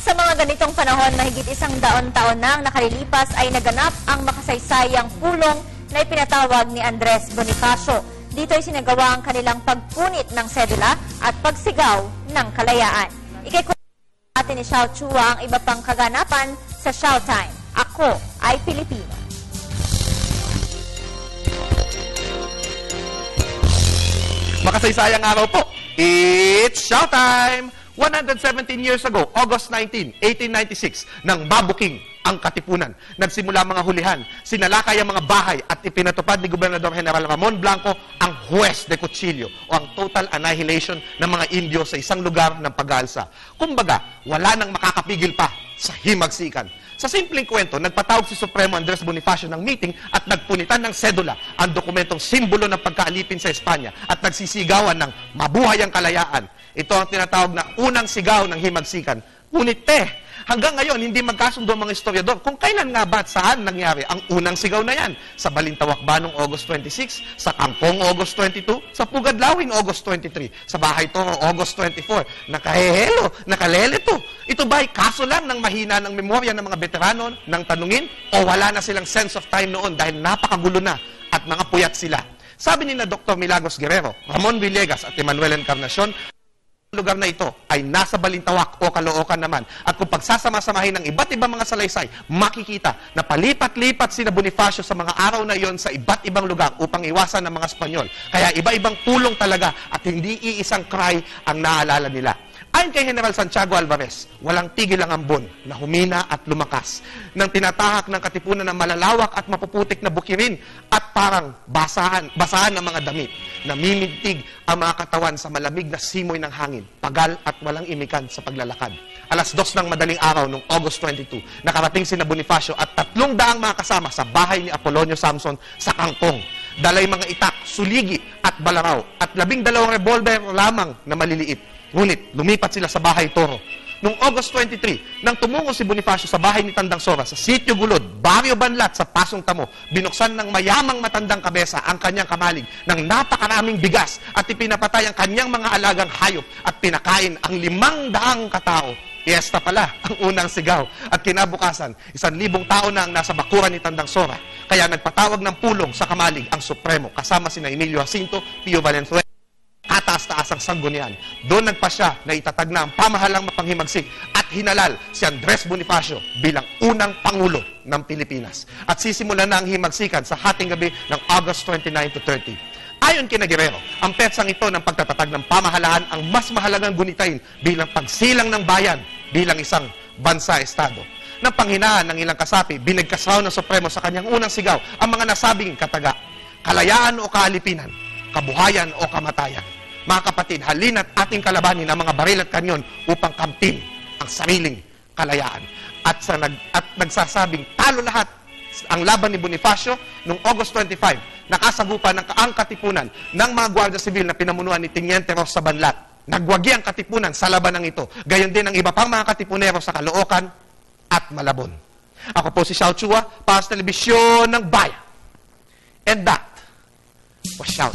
Sa mga ganitong panahon, mahigit 100 taon nang nakalilipas ay naganap ang makasaysayang pulong na ipinatawag ni Andres Bonifacio. Dito ay sinagawa ang kanilang pagpunit ng sedula at pagsigaw ng kalayaan. Ikikwento natin ni Xiao Chua ang iba pang kaganapan sa Showtime. Ako ay Pilipino. Makasaysayang araw po. It's Showtime! 117 years ago, August 19, 1896, nang mabuking ang Katipunan. Nagsimula mga hulihan, sinalakay ang mga bahay at ipinatupad ni Gobernador General Ramon Blanco ang Juez de Cuchillo o ang total annihilation ng mga Indio sa isang lugar ng pag-aalsa. Kumbaga, wala nang makakapigil pa sa himagsikan. Sa simpleng kwento, nagpatawag si Supremo Andres Bonifacio ng meeting at nagpunitan ng sedula, ang dokumentong simbolo ng pagkaalipin sa Espanya, at nagsisigawan ng mabuhay ang kalayaan. Ito ang tinatawag na unang sigaw ng himagsikan. Ngunit hanggang ngayon, hindi magkasundo ang mga historiador kung kailan nga ba at saan nangyari ang unang sigaw na yan. Sa Balintawak ba noong August 26, sa Kangkong August 22, sa Pugadlawin August 23, sa Bahay Toro August 24, nakahehelo, nakalelito. Ito ba ay kaso lang ng mahina ng memorya ng mga veterano ng tanungin o wala na silang sense of time noon dahil napakagulo na at mga puyat sila? Sabi ni na Dr. Milagros Guerrero, Ramon Villegas at Emmanuel Encarnacion, lugar na ito ay nasa Balintawak o Caloocan naman. At kung pagsasama-samahin ng iba't ibang mga salaysay, makikita na palipat-lipat sina Bonifacio sa mga araw na iyon sa iba't ibang lugar upang iwasan ng mga Espanyol. Kaya iba-ibang pulong talaga at hindi iisang cry ang naalala nila. Ayon kay General Santiago Alvarez, walang tigil ang ambon na humina at lumakas nang tinatahak ng Katipunan ng malalawak at mapuputik na bukirin at parang basahan ng mga damit. Namimintig ang mga katawan sa malamig na simoy ng hangin, pagal at walang imikan sa paglalakad. Alas 2 ng madaling araw noong August 22, nakarating sina Bonifacio at 300 mga kasama sa bahay ni Apolonio Samson sa Kangkong. Dalay mga itak, suligi at balaraw at 12 revolver lamang na maliliit. Ngunit, lumipat sila sa Bahay Toro. Noong August 23, nang tumungo si Bonifacio sa bahay ni Tandang Sora sa Sitio Gulod, Barrio Banlat sa Pasong Tamo, binuksan ng mayamang matandang kabesa ang kanyang kamalig ng napakaraming bigas at ipinapatay ang kanyang mga alagang hayop at pinakain ang 500 katao. Fiesta pala ang unang sigaw. At kinabukasan, 1,000 tao na ang nasa bakuran ni Tandang Sora. Kaya nagpatawag ng pulong sa kamalig ang Supremo kasama sina Emilio Jacinto, Pio Valenzuela, kataas-taas ang sanggunian. Doon nagpasya na itatag na ang pamahalang mapanghimagsik at hinalal si Andres Bonifacio bilang unang Pangulo ng Pilipinas. At sisimulan na ang himagsikan sa hating gabi ng August 29 to 30. Ayon kina Guerrero, ang petsang ito ng pagtatatag ng pamahalaan ang mas mahalagang gunitain bilang pagsilang ng bayan bilang isang bansa-estado. Nang panghinaan ng ilang kasapi, binigkasaw ng Supremo sa kanyang unang sigaw ang mga nasabing kataga, kalayaan o kaalipinan, kabuhayan o kamatayan. Mga kapatid, halina't ating kalabanin ang mga baril at kanyon upang kamtin ang sariling kalayaan. At nagsasabing talo lahat ang laban ni Bonifacio noong August 25, nakasagupa ng ang Katipunan ng mga Guardia Civil na pinamunuan ni Teniente Rosa Banlat. Nagwagi ang Katipunan sa labanang ito. Gayon din ang iba pang mga Katipunero sa Caloocan at Malabon. Ako po si Xiao Chua, para sa Telebisyon ng Bayan. And that was Xiao.